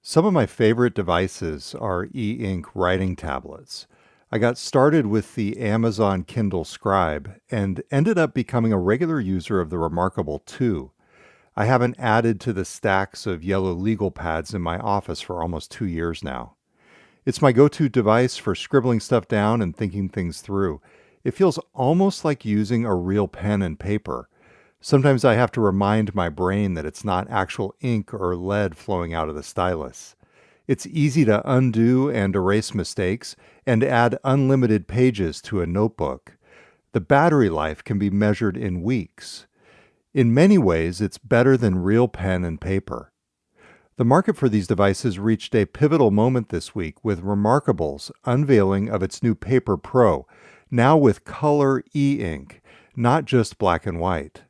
Some of my favorite devices are e-ink writing tablets. I got started with the Amazon Kindle Scribe and ended up becoming a regular user of the Remarkable 2. I haven't added to the stacks of yellow legal pads in my office for almost 2 years now. It's my go-to device for scribbling stuff down and thinking things through. It feels almost like using a real pen and paper. Sometimes I have to remind my brain that it's not actual ink or lead flowing out of the stylus. It's easy to undo and erase mistakes and add unlimited pages to a notebook. The battery life can be measured in weeks. In many ways, it's better than real pen and paper. The market for these devices reached a pivotal moment this week with Remarkable's unveiling of its new Paper Pro, now with color e-ink, not just black and white.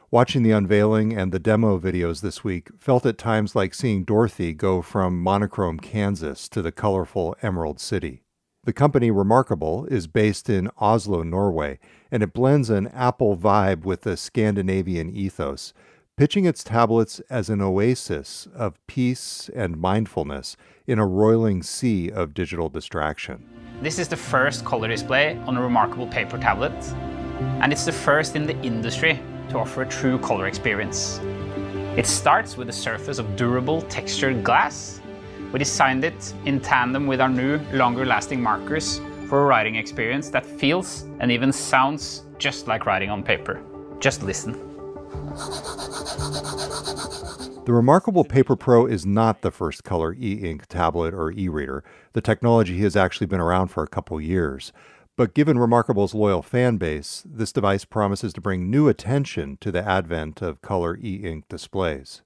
Watching the unveiling and the demo videos this week felt at times like seeing Dorothy go from monochrome Kansas to the colorful Emerald City. The company Remarkable is based in Oslo, Norway, and it blends an Apple vibe with the Scandinavian ethos, pitching its tablets as an oasis of peace and mindfulness in a roiling sea of digital distraction. This is the first color display on a Remarkable paper tablet, and it's the first in the industry to offer a true color experience. It starts with a surface of durable textured glass. We designed it in tandem with our new, longer-lasting markers for a writing experience that feels and even sounds just like writing on paper. Just listen. The Remarkable Paper Pro is not the first color e-ink tablet or e-reader. The technology has actually been around for a couple years. But given Remarkable's loyal fan base, this device promises to bring new attention to the advent of color e-ink displays.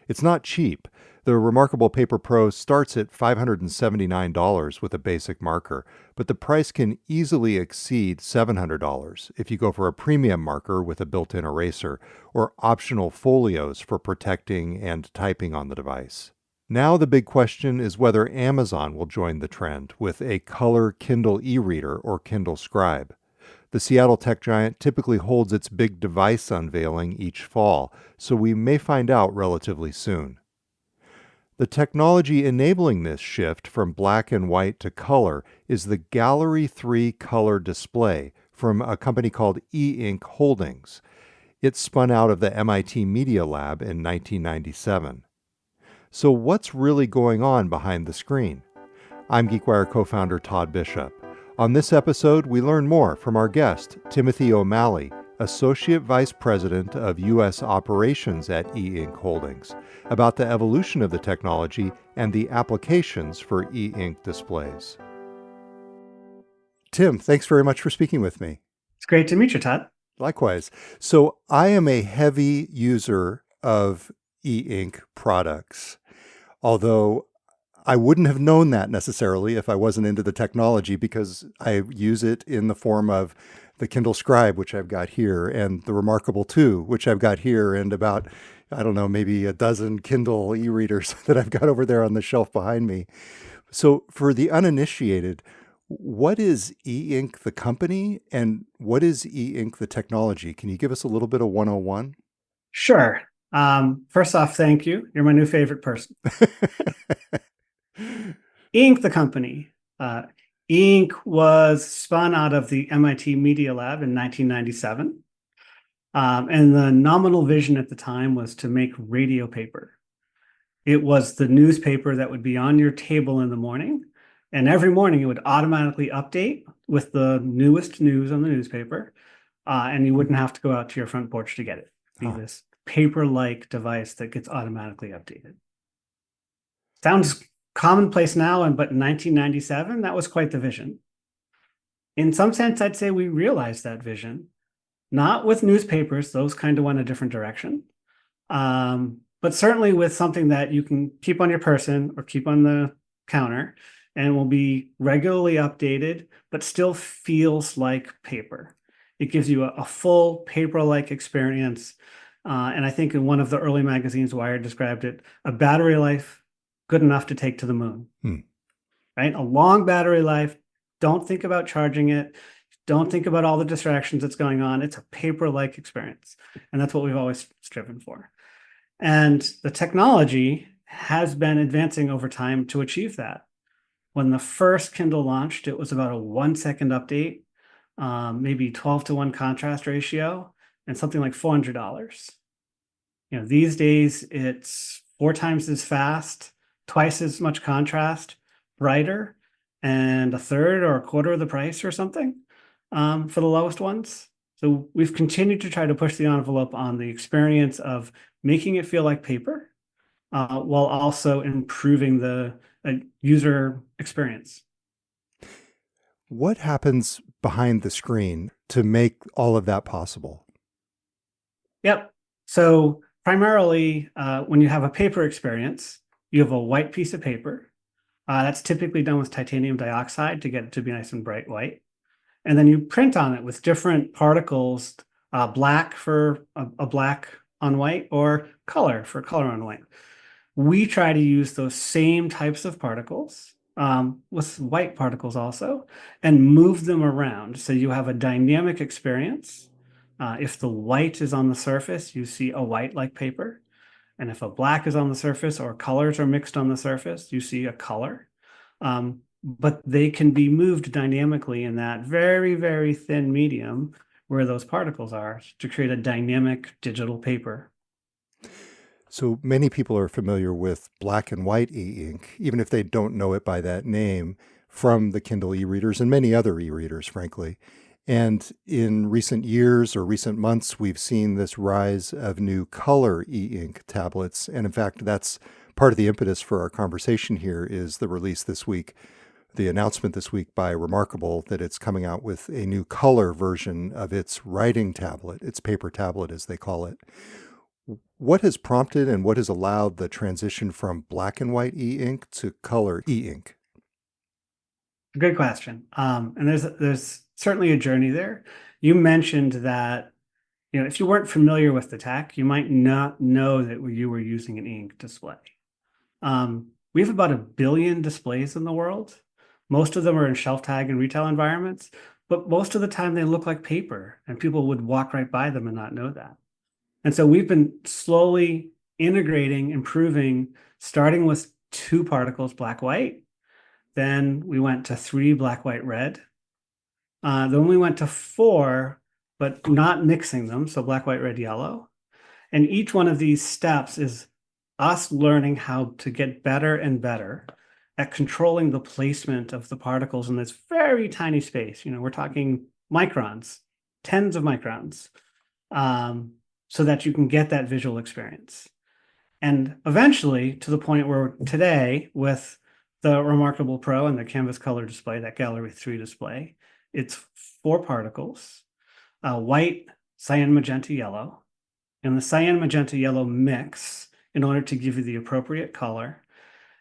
It's not cheap. The Remarkable Paper Pro starts at $579 with a basic marker, but the price can easily exceed $700 if you go for a premium marker with a built-in eraser or optional folios for protecting and typing on the device. Now the big question is whether Amazon will join the trend with a color Kindle e-reader or Kindle Scribe. The Seattle tech giant typically holds its big device unveiling each fall, so we may find out relatively soon. The technology enabling this shift from black and white to color is the Gallery 3 color display from a company called e-ink Holdings. It spun out of the MIT Media Lab in 1997. So what's really going on behind the screen? I'm GeekWire co-founder Todd Bishop. On this episode, we learn more from our guest, Timothy O'Malley, Associate Vice President of U.S. Operations at e-ink Holdings, about the evolution of the technology and the applications for e-ink displays. Tim, thanks very much for speaking with me. It's great to meet you, Todd. Likewise. So I am a heavy user of e-ink products. Although I wouldn't have known that necessarily if I wasn't into the technology, because I use it in the form of the Kindle Scribe, which I've got here, and the Remarkable 2, which I've got here, and about, I don't know, maybe a dozen Kindle e-readers that I've got over there on the shelf behind me. So for the uninitiated, what is e-ink the company and what is e-ink the technology? Can you give us a little bit of 101? Sure. First off, thank you. You're my new favorite person. eink, the company. eink was spun out of the MIT Media Lab in 1997. And the nominal vision at the time was to make radio paper. It was the newspaper that would be on your table in the morning. And every morning it would automatically update with the newest news on the newspaper. And you wouldn't have to go out to your front porch to get it. It'd be this paper-like device that gets automatically updated. Sounds commonplace now, but in 1997, that was quite the vision. In some sense, I'd say we realized that vision, not with newspapers, those kind of went a different direction, but certainly with something that you can keep on your person or keep on the counter and will be regularly updated, but still feels like paper. It gives you a full paper-like experience. And I think in one of the early magazines, Wired described it, a battery life good enough to take to the moon, right? A long battery life. Don't think about charging it. Don't think about all the distractions that's going on. It's a paper-like experience. And that's what we've always striven for. And the technology has been advancing over time to achieve that. When the first Kindle launched, it was about a 1 second update, maybe 12:1 contrast ratio, and something like $400. These days it's 4 times as fast, twice as much contrast, brighter, and a third or a quarter of the price or something for the lowest ones. So we've continued to try to push the envelope on the experience of making it feel like paper, while also improving the user experience. What happens behind the screen to make all of that possible? Yep. So primarily, when you have a paper experience, you have a white piece of paper. That's typically done with titanium dioxide to get it to be nice and bright white. And then you print on it with different particles, black for a black on white, or color for color on white. We try to use those same types of particles, with white particles also, and move them around so you have a dynamic experience. If the white is on the surface, you see a white-like paper. And if a black is on the surface or colors are mixed on the surface, you see a color. But they can be moved dynamically in that very, very thin medium where those particles are to create a dynamic digital paper. So many people are familiar with black and white e-ink, even if they don't know it by that name, from the Kindle e-readers and many other e-readers, frankly. And in recent years or recent months, we've seen this rise of new color e-ink tablets. And in fact, that's part of the impetus for our conversation here is the release this week, the announcement this week by Remarkable that it's coming out with a new color version of its writing tablet, its paper tablet, as they call it. What has prompted and what has allowed the transition from black and white e-ink to color e-ink? Good question. And there's certainly a journey there. You mentioned that, if you weren't familiar with the tech, you might not know that you were using an ink display. We have about 1 billion displays in the world. Most of them are in shelf tag and retail environments, but most of the time they look like paper and people would walk right by them and not know that. And so we've been slowly integrating, improving, starting with 2 particles, black, white. Then we went to 3, black, white, red. Then we went to 4, but not mixing them. So black, white, red, yellow. And each one of these steps is us learning how to get better and better at controlling the placement of the particles in this very tiny space. We're talking microns, tens of microns, so that you can get that visual experience. And eventually to the point where today with the Remarkable Pro and the Canvas Color display, that Gallery 3 display, it's 4 particles, white, cyan, magenta, yellow, and the cyan, magenta, yellow mix in order to give you the appropriate color.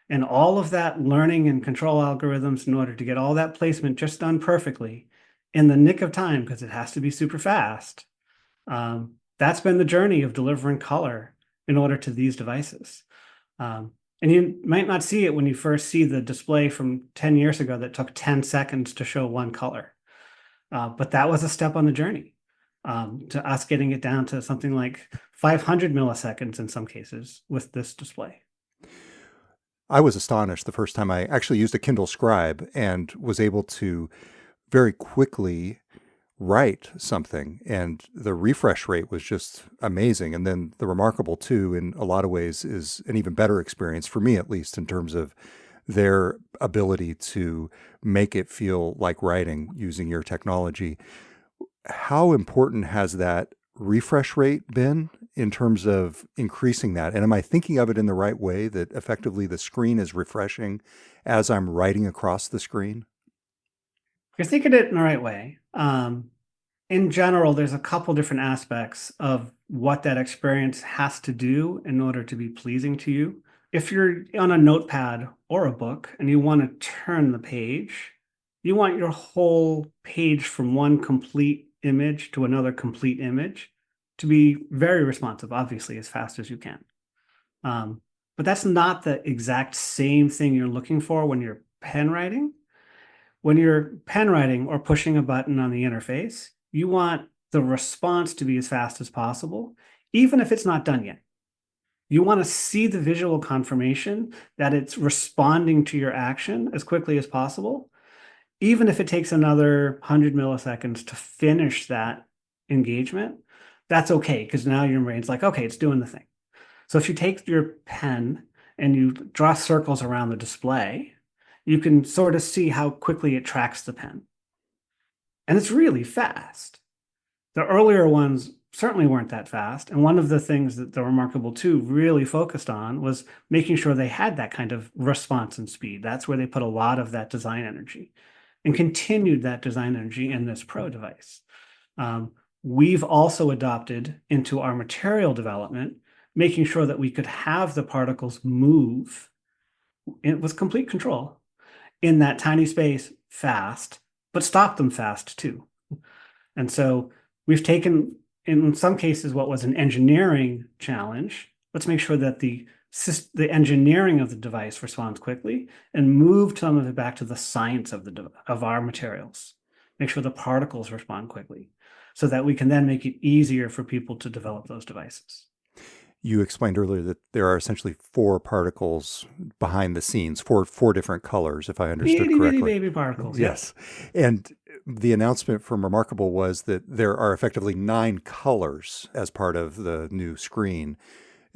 And all of that learning and control algorithms in order to get all that placement just done perfectly in the nick of time, because it has to be super fast. That's been the journey of delivering color in order to these devices. And you might not see it when you first see the display from 10 years ago that took 10 seconds to show one color. But that was a step on the journey to us getting it down to something like 500 milliseconds in some cases with this display. I was astonished the first time I actually used a Kindle Scribe and was able to very quickly write something, and the refresh rate was just amazing. And then the Remarkable 2 in a lot of ways is an even better experience for me, at least in terms of their ability to make it feel like writing using your technology. How important has that refresh rate been in terms of increasing that? And am I thinking of it in the right way, that effectively the screen is refreshing as I'm writing across the screen? You're thinking it in the right way. In general, there's a couple different aspects of what that experience has to do in order to be pleasing to you. If you're on a notepad or a book and you want to turn the page, you want your whole page from one complete image to another complete image to be very responsive, obviously, as fast as you can. But that's not the exact same thing you're looking for when you're pen writing. When you're pen writing or pushing a button on the interface, you want the response to be as fast as possible, even if it's not done yet. You want to see the visual confirmation that it's responding to your action as quickly as possible, even if it takes another 100 milliseconds to finish that engagement. That's okay, because now your brain's like, okay, it's doing the thing. So if you take your pen and you draw circles around the display, you can sort of see how quickly it tracks the pen. And it's really fast. The earlier ones certainly weren't that fast. And one of the things that the Remarkable 2 really focused on was making sure they had that kind of response and speed. That's where they put a lot of that design energy and continued that design energy in this Pro device. We've also adopted into our material development, making sure that we could have the particles move with complete control in that tiny space fast, but stop them fast too. And so we've taken, in some cases, what was an engineering challenge. Let's make sure that the engineering of the device responds quickly, and move some of it back to the science of our materials. Make sure the particles respond quickly, so that we can then make it easier for people to develop those devices. You explained earlier that there are essentially 4 particles behind the scenes, four different colors, if I understood correctly. Itty baby particles. Yes. And the announcement from Remarkable was that there are effectively 9 colors as part of the new screen.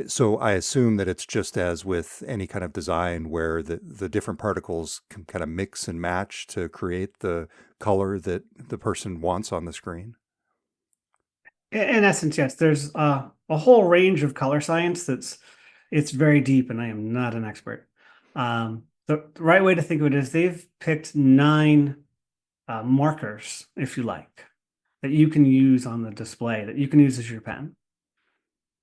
So I assume that it's just as with any kind of design where the different particles can kind of mix and match to create the color that the person wants on the screen. In essence, yes. There's a whole range of color science it's very deep, and I am not an expert. The right way to think of it is they've picked 9 markers, if you like, that you can use on the display, that you can use as your pen.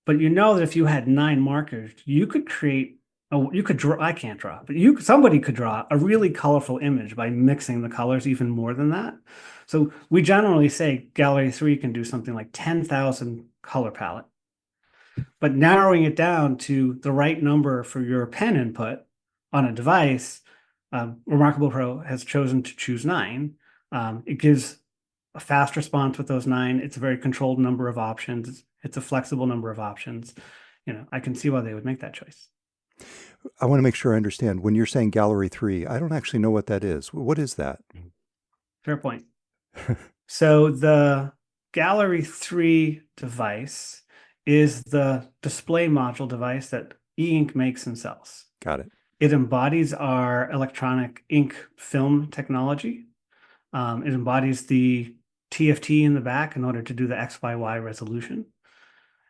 But you know that if you had 9 markers, you could create, you could draw, I can't draw, but somebody could draw a really colorful image by mixing the colors even more than that. So we generally say Gallery 3 can do something like 10,000 color palette. But narrowing it down to the right number for your pen input on a device, Remarkable Pro has chosen to choose 9. It gives a fast response with those 9. It's a very controlled number of options. It's a flexible number of options. I can see why they would make that choice. I want to make sure I understand. When you're saying Gallery 3, I don't actually know what that is. What is that? Fair point. So the Gallery 3 device is the display module device that e-ink makes and sells. Got it. It embodies our electronic ink film technology. It embodies the TFT in the back in order to do the XYY resolution.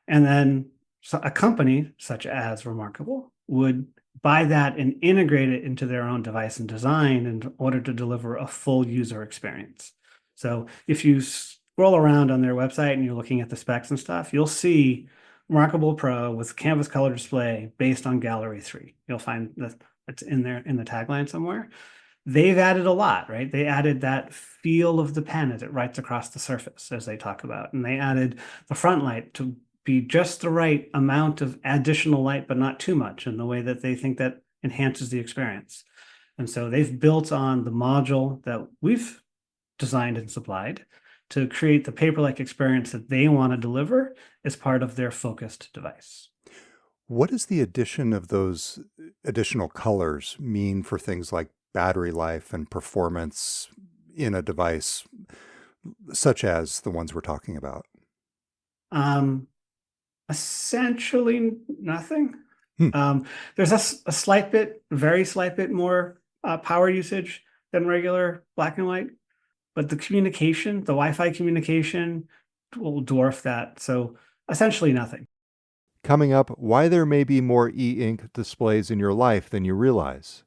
And then a company such as Remarkable would buy that and integrate it into their own device and design in order to deliver a full user experience. So if you scroll around on their website and you're looking at the specs and stuff, you'll see Remarkable Pro with canvas color display based on Gallery 3. You'll find that it's in there in the tagline somewhere. They've added a lot, right? They added that feel of the pen as it writes across the surface, as they talk about. And they added the front light to be just the right amount of additional light, but not too much, in the way that they think that enhances the experience. And so they've built on the module that we've designed and supplied to create the paper-like experience that they want to deliver as part of their focused device. What does the addition of those additional colors mean for things like battery life and performance in a device such as the ones we're talking about? Essentially nothing. There's a very slight bit more power usage than regular black and white, but the Wi-Fi communication will dwarf that. So essentially nothing. Coming up, why there may be more e-ink displays in your life than you realize.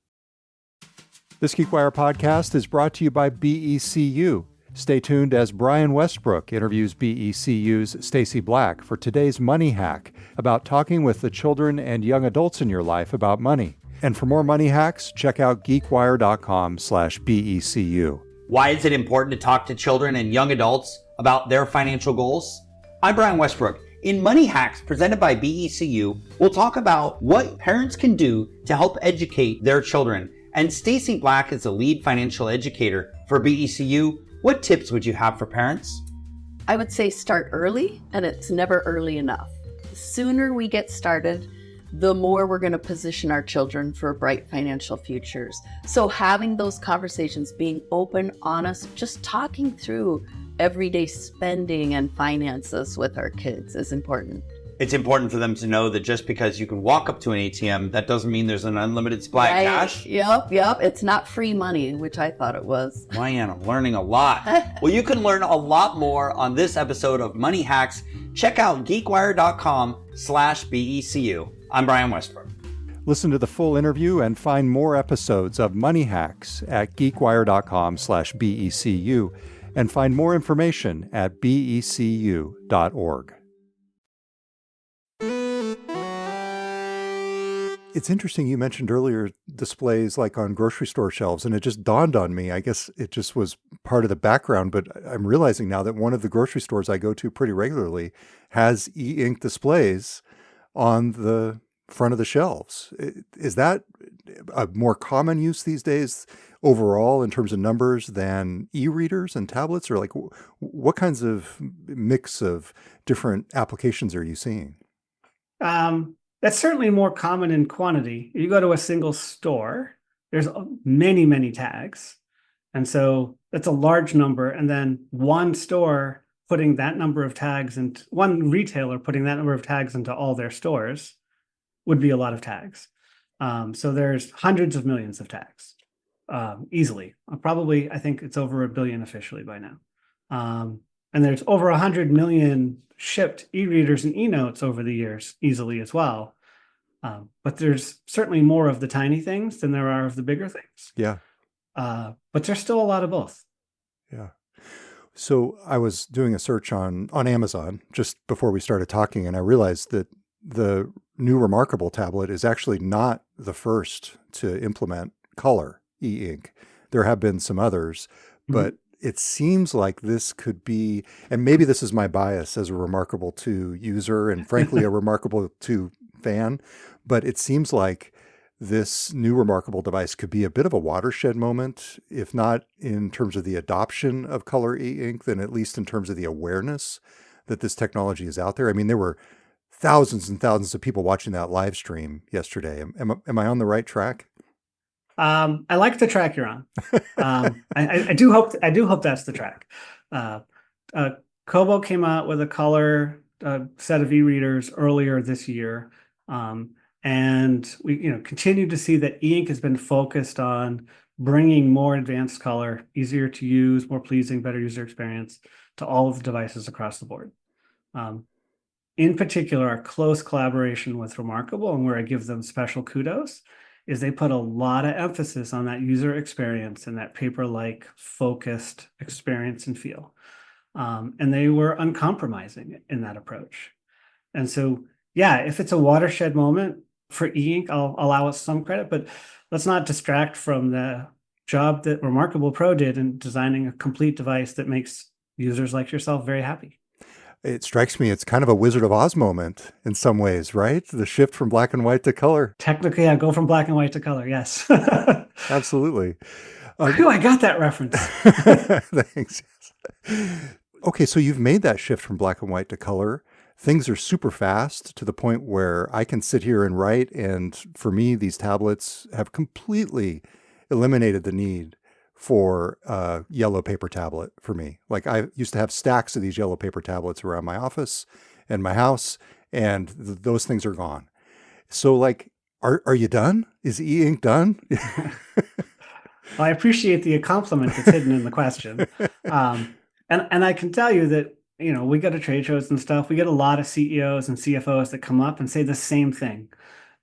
This GeekWire podcast is brought to you by BECU. Stay tuned as Brian Westbrook interviews BECU's Stacy Black for today's Money Hack about talking with the children and young adults in your life about money. And for more money hacks, check out geekwire.com/BECU. Why is it important to talk to children and young adults about their financial goals? I'm Brian Westbrook. In Money Hacks presented by BECU, we'll talk about what parents can do to help educate their children. And Stacy Black is the lead financial educator for BECU. What tips would you have for parents? I would say start early, and it's never early enough. The sooner we get started the more we're going to position our children for bright financial futures. So having those conversations, being open, honest, just talking through everyday spending and finances with our kids is important. It's important for them to know that just because you can walk up to an ATM, that doesn't mean there's an unlimited supply of cash. Yep. It's not free money, which I thought it was. Man, I'm learning a lot. Well, you can learn a lot more on this episode of Money Hacks. Check out geekwire.com/BECU. I'm Brian Westbrook. Listen to the full interview and find more episodes of Money Hacks at geekwire.com/BECU and find more information at becu.org. It's interesting you mentioned earlier displays like on grocery store shelves, and it just dawned on me. I guess it just was part of the background, but I'm realizing now that one of the grocery stores I go to pretty regularly has e-ink displays on the front of the shelves. Is that a more common use these days overall in terms of numbers than e-readers and tablets? Or like what kinds of mix of different applications are you seeing? That's certainly more common in quantity. You go to a single store, there's many, many tags. And so that's a large number. And then one store putting that number of tags, and one retailer putting that number of tags into all their stores would be a lot of tags. So there's hundreds of millions of tags, easily. Probably, I think it's over 1 billion officially by now. And there's over 100 million shipped e-readers and e-notes over the years easily as well. But there's certainly more of the tiny things than there are of the bigger things. Yeah. But there's still a lot of both. Yeah. So I was doing a search on Amazon just before we started talking, and I realized that the new Remarkable tablet is actually not the first to implement color e-ink. There have been some others, but it seems like this could be, and maybe this is my bias as a Remarkable 2 user and frankly a Remarkable 2 fan, but it seems like this new Remarkable device could be a bit of a watershed moment, if not in terms of the adoption of color e-ink, then at least in terms of the awareness that this technology is out there. I mean, there were thousands and thousands of people watching that live stream yesterday. Am I on the right track? I like the track you're on. I do hope that's the track. Kobo came out with a color set of e-readers earlier this year, and we continue to see that e-ink has been focused on bringing more advanced color, easier to use, more pleasing, better user experience to all of the devices across the board. In particular, our close collaboration with Remarkable, and where I give them special kudos, is they put a lot of emphasis on that user experience and that paper-like focused experience and feel. And they were uncompromising in that approach. And so, yeah, if it's a watershed moment for e-ink, I'll allow us some credit, but let's not distract from the job that Remarkable Pro did in designing a complete device that makes users like yourself very happy. It strikes me it's kind of a Wizard of Oz moment in some ways, right? The shift from black and white to color. Technically, I go from black and white to color, yes. Absolutely. Phew, I got that reference. Thanks. Okay, so you've made that shift from black and white to color. Things are super fast to the point where I can sit here and write, and for me, these tablets have completely eliminated the need for a yellow paper tablet for me. Like I used to have stacks of these yellow paper tablets around my office and my house, and those things are gone. So like, are you done? Is e-ink done? Well, I appreciate the compliment that's hidden in the question. And I can tell you that, we go to trade shows and stuff. We get a lot of CEOs and CFOs that come up and say the same thing.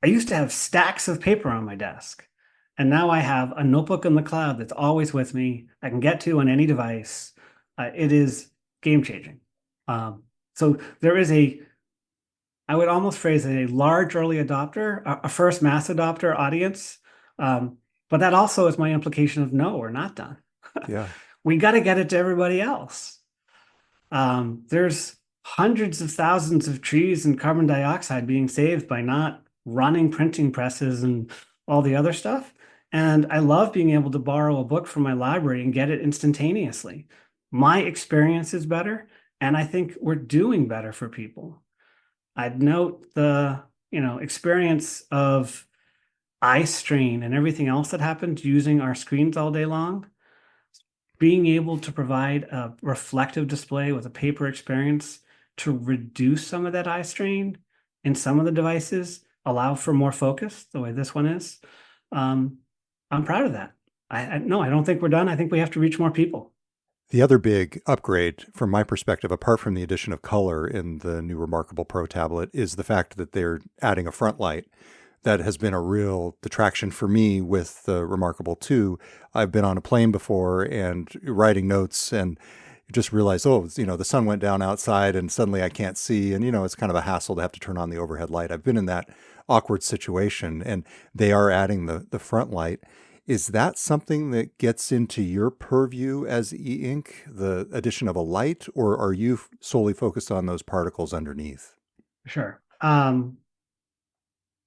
I used to have stacks of paper on my desk. And now I have a notebook in the cloud that's always with me. I can get to on any device. It is game changing. So there is I would almost phrase it a large early adopter, a first mass adopter audience. But that also is my implication of no, we're not done. Yeah. We got to get it to everybody else. There's hundreds of thousands of trees and carbon dioxide being saved by not running printing presses and all the other stuff. And I love being able to borrow a book from my library and get it instantaneously. My experience is better, and I think we're doing better for people. I'd note the experience of eye strain and everything else that happens using our screens all day long, being able to provide a reflective display with a paper experience to reduce some of that eye strain in some of the devices, allow for more focus the way this one is. I'm proud of that. No, I don't think we're done. I think we have to reach more people. The other big upgrade from my perspective, apart from the addition of color in the new Remarkable Pro tablet, is the fact that they're adding a front light. That has been a real detraction for me with the Remarkable 2. I've been on a plane before and writing notes and just realized, the sun went down outside and suddenly I can't see. And, it's kind of a hassle to have to turn on the overhead light. I've been in that awkward situation, and they are adding the front light. Is that something that gets into your purview as e-ink, the addition of a light, or are you solely focused on those particles underneath? Sure.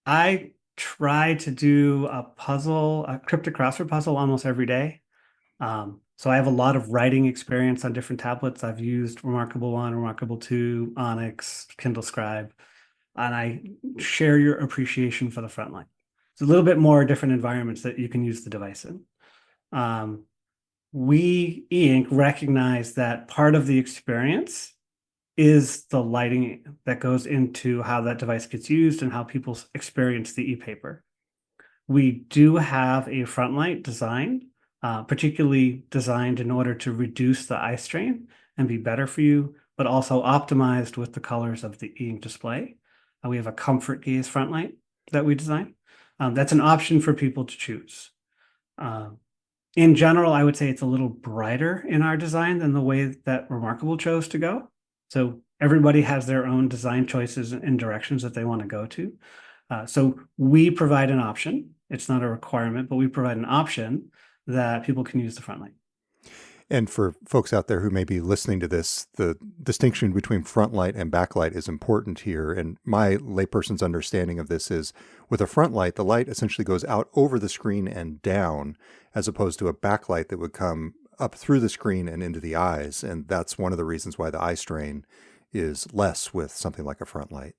I try to do a cryptic crossword puzzle almost every day. So I have a lot of writing experience on different tablets. I've used Remarkable 1, Remarkable 2, Onyx, Kindle Scribe, and I share your appreciation for the front line. It's a little bit more different environments that you can use the device in. We, e-ink, recognize that part of the experience is the lighting that goes into how that device gets used and how people experience the e-paper. We do have a front light design, particularly designed in order to reduce the eye strain and be better for you, but also optimized with the colors of the e-ink display. We have a comfort gaze front light that we design. That's an option for people to choose. In general, I would say it's a little brighter in our design than the way that Remarkable chose to go. So everybody has their own design choices and directions that they want to go to. So we provide an option. It's not a requirement, but we provide an option that people can use the front light. And for folks out there who may be listening to this, the distinction between front light and backlight is important here. And my layperson's understanding of this is with a front light, the light essentially goes out over the screen and down, as opposed to a backlight that would come up through the screen and into the eyes. And that's one of the reasons why the eye strain is less with something like a front light.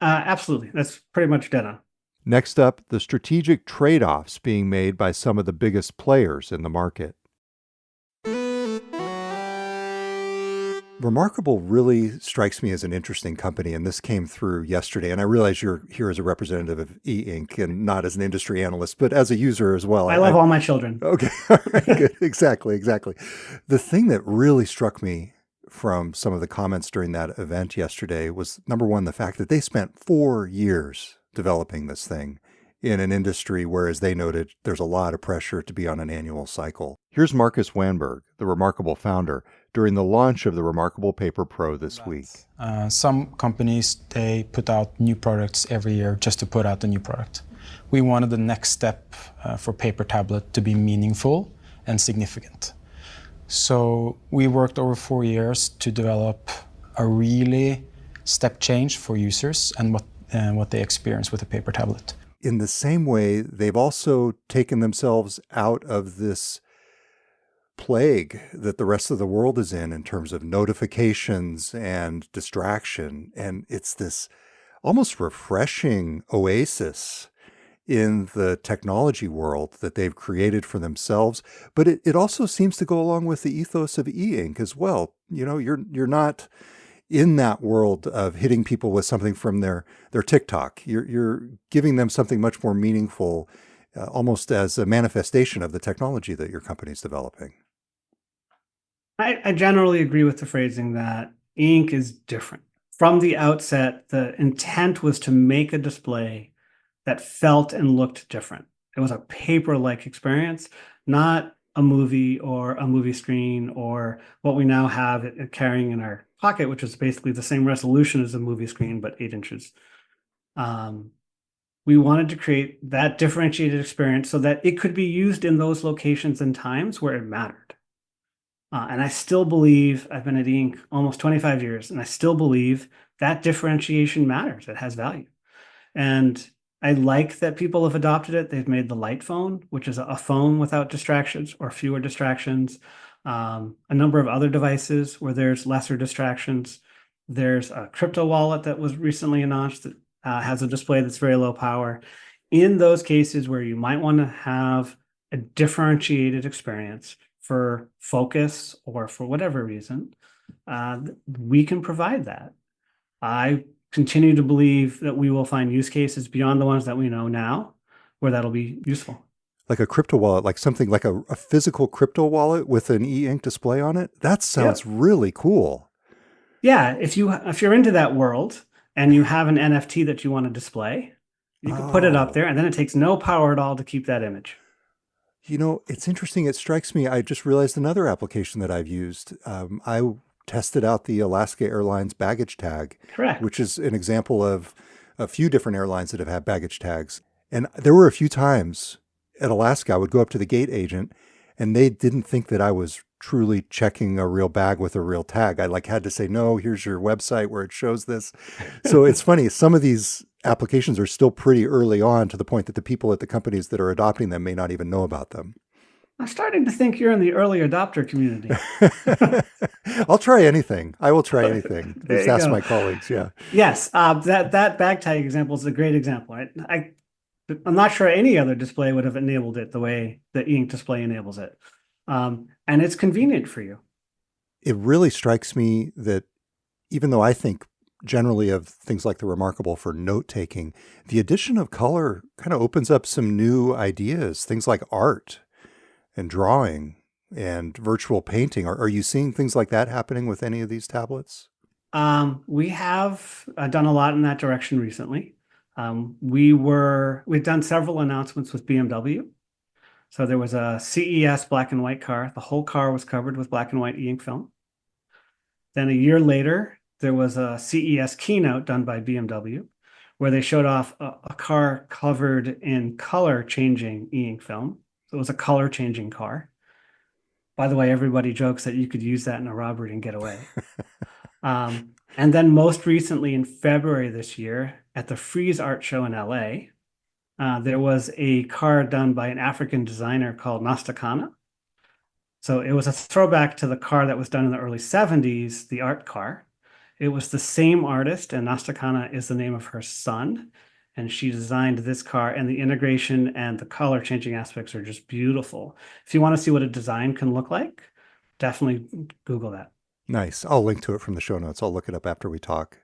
Absolutely. That's pretty much dead on. Next up, the strategic trade-offs being made by some of the biggest players in the market. Remarkable really strikes me as an interesting company, and this came through yesterday. And I realize you're here as a representative of e-ink and not as an industry analyst, but as a user as well. I love all my children. Okay, all right, good. Exactly. The thing that really struck me from some of the comments during that event yesterday was, number one, the fact that they spent 4 years developing this thing in an industry where, as they noted, there's a lot of pressure to be on an annual cycle. Here's Marcus Wanberg, the Remarkable founder, during the launch of the Remarkable Paper Pro this week. Some companies, they put out new products every year just to put out the new product. We wanted the next step for paper tablet to be meaningful and significant. So we worked over 4 years to develop a really step change for users and what they experience with a paper tablet. In the same way, they've also taken themselves out of this plague that the rest of the world is in terms of notifications and distraction. And it's this almost refreshing oasis in the technology world that they've created for themselves. But it also seems to go along with the ethos of e-ink as well. You're not in that world of hitting people with something from their TikTok. You're giving them something much more meaningful, almost as a manifestation of the technology that your company's developing. I generally agree with the phrasing that ink is different. From the outset, the intent was to make a display that felt and looked different. It was a paper-like experience, not a movie or a movie screen or what we now have carrying in our pocket, which is basically the same resolution as a movie screen, but 8 inches. We wanted to create that differentiated experience so that it could be used in those locations and times where it mattered. And I still believe, I've been at e-ink almost 25 years, and I still believe that differentiation matters. It has value. And I like that people have adopted it. They've made the light phone, which is a phone without distractions or fewer distractions. A number of other devices where there's lesser distractions. There's a crypto wallet that was recently announced that has a display that's very low power. In those cases where you might want to have a differentiated experience for focus or for whatever reason, we can provide that. I continue to believe that we will find use cases beyond the ones that we know now where that'll be useful. Like a crypto wallet, like something like a physical crypto wallet with an e-ink display on it? That sounds really cool. Yeah, if you're into that world and you have an NFT that you want to display, you can put it up there, and then it takes no power at all to keep that image. You know, it's interesting. It strikes me. I just realized another application that I've used. I tested out the Alaska Airlines baggage tag, Correct. which is an example of a few different airlines that have had baggage tags. And there were a few times at Alaska, I would go up to the gate agent and they didn't think that I was truly checking a real bag with a real tag. I had to say, no, here's your website where it shows this. So it's funny. Some of these applications are still pretty early on, to the point that the people at the companies that are adopting them may not even know about them. I'm starting to think you're in the early adopter community. I'll try anything. I will try anything. Just ask my colleagues. Yeah. Yes. That bag tag example is a great example. I'm not sure any other display would have enabled it the way the e-ink display enables it. And it's convenient for you. It really strikes me that even though I think generally of things like the Remarkable for note-taking, the addition of color kind of opens up some new ideas, things like art and drawing and virtual painting. Are you seeing things like that happening with any of these tablets? We have done a lot in that direction recently. We've done several announcements with BMW. So there was a CES black and white car. The whole car was covered with black and white e-ink film. Then a year later, there was a CES keynote done by BMW where they showed off a car covered in color changing e-ink film. So it was a color changing car. By the way, everybody jokes that you could use that in a robbery and get away. And then most recently in February this year at the Frieze Art Show in LA, there was a car done by an African designer called Nastakana. So it was a throwback to the car that was done in the early 70s, the art car. It was the same artist, and Nastakana is the name of her son. And she designed this car, and the integration and the color changing aspects are just beautiful. If you want to see what a design can look like, definitely Google that. Nice. I'll link to it from the show notes. I'll look it up after we talk.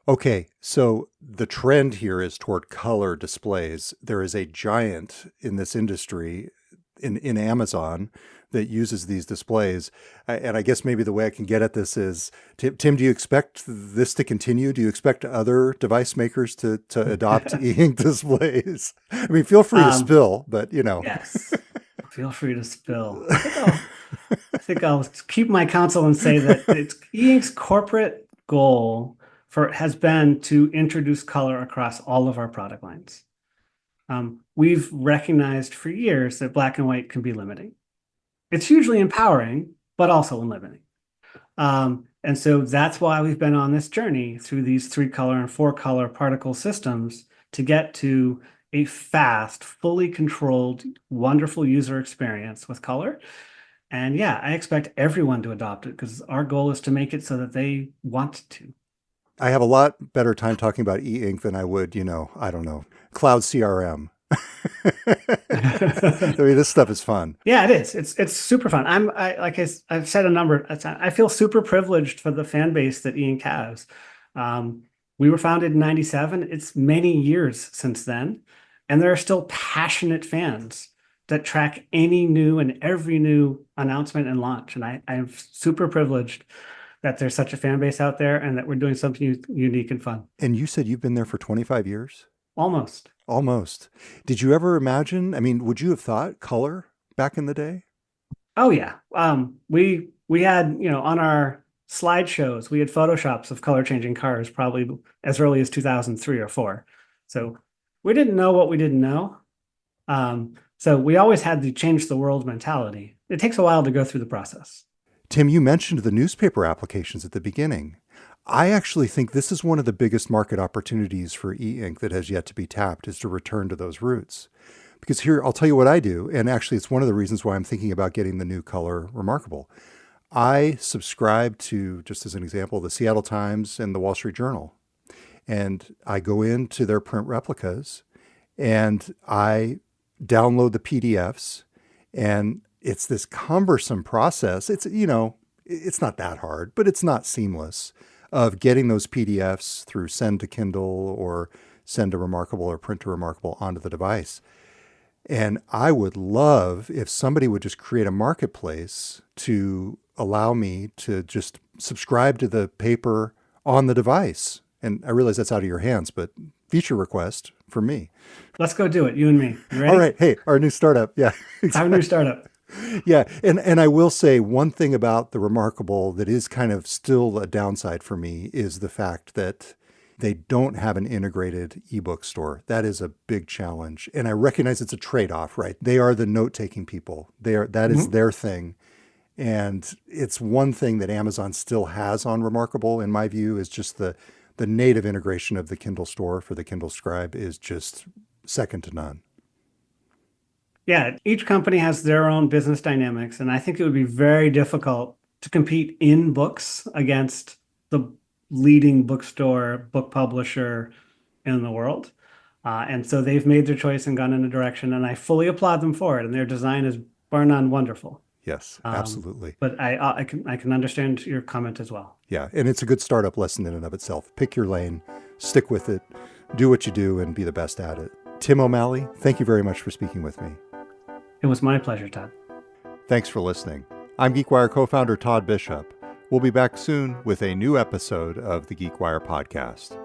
Okay, so the trend here is toward color displays. There is a giant in this industry in Amazon that uses these displays. And I guess maybe the way I can get at this is, Tim, do you expect this to continue? Do you expect other device makers to adopt e-ink displays? I mean, feel free to spill, but Yes, feel free to spill. I think I'll keep my counsel and say that e-ink's corporate goal has been to introduce color across all of our product lines. We've recognized for years that black and white can be limiting. It's hugely empowering, but also limiting. And so that's why we've been on this journey through these 3-color and 4-color particle systems to get to a fast, fully controlled, wonderful user experience with color. And yeah, I expect everyone to adopt it because our goal is to make it so that they want to. I have a lot better time talking about e-ink than I would, I don't know, cloud CRM. I mean, this stuff is fun. Yeah, it is. It's super fun. I've said a number of times, I feel super privileged for the fan base that e-ink has. We were founded in 97. It's many years since then. And there are still passionate fans that track any new and every new announcement and launch. And I'm super privileged that there's such a fan base out there and that we're doing something unique and fun. And you said you've been there for 25 years? Almost. Did you ever imagine, would you have thought color back in the day? Oh yeah. We had, on our slideshows, we had Photoshops of color changing cars probably as early as 2003 or 4. So we didn't know what we didn't know. So we always had the change the world mentality. It takes a while to go through the process. Tim, you mentioned the newspaper applications at the beginning. I actually think this is one of the biggest market opportunities for e-ink that has yet to be tapped, is to return to those roots. Because here, I'll tell you what I do, and actually it's one of the reasons why I'm thinking about getting the new color Remarkable. I subscribe to, just as an example, the Seattle Times and the Wall Street Journal. And I go into their print replicas and I download the PDFs, and it's this cumbersome process. It's, it's not that hard, but it's not seamless, of getting those PDFs through send to Kindle or send to Remarkable or print to Remarkable onto the device. And I would love if somebody would just create a marketplace to allow me to just subscribe to the paper on the device. And I realize that's out of your hands, but feature request for me. Let's go do it, you and me. You ready? All right. Hey, our new startup. Yeah. Our new startup. Yeah. And I will say one thing about the Remarkable that is kind of still a downside for me is the fact that they don't have an integrated ebook store. That is a big challenge. And I recognize it's a trade-off, right? They are the note-taking people. That is their thing. And it's one thing that Amazon still has on Remarkable, in my view, is just the native integration of the Kindle store for the Kindle Scribe is just second to none. Yeah, each company has their own business dynamics, and I think it would be very difficult to compete in books against the leading bookstore, book publisher in the world. And so they've made their choice and gone in a direction, and I fully applaud them for it. And their design is bar none wonderful. Yes, absolutely. But I can understand your comment as well. Yeah, and it's a good startup lesson in and of itself. Pick your lane, stick with it, do what you do, and be the best at it. Tim O'Malley, thank you very much for speaking with me. It was my pleasure, Todd. Thanks for listening. I'm GeekWire co-founder Todd Bishop. We'll be back soon with a new episode of the GeekWire podcast.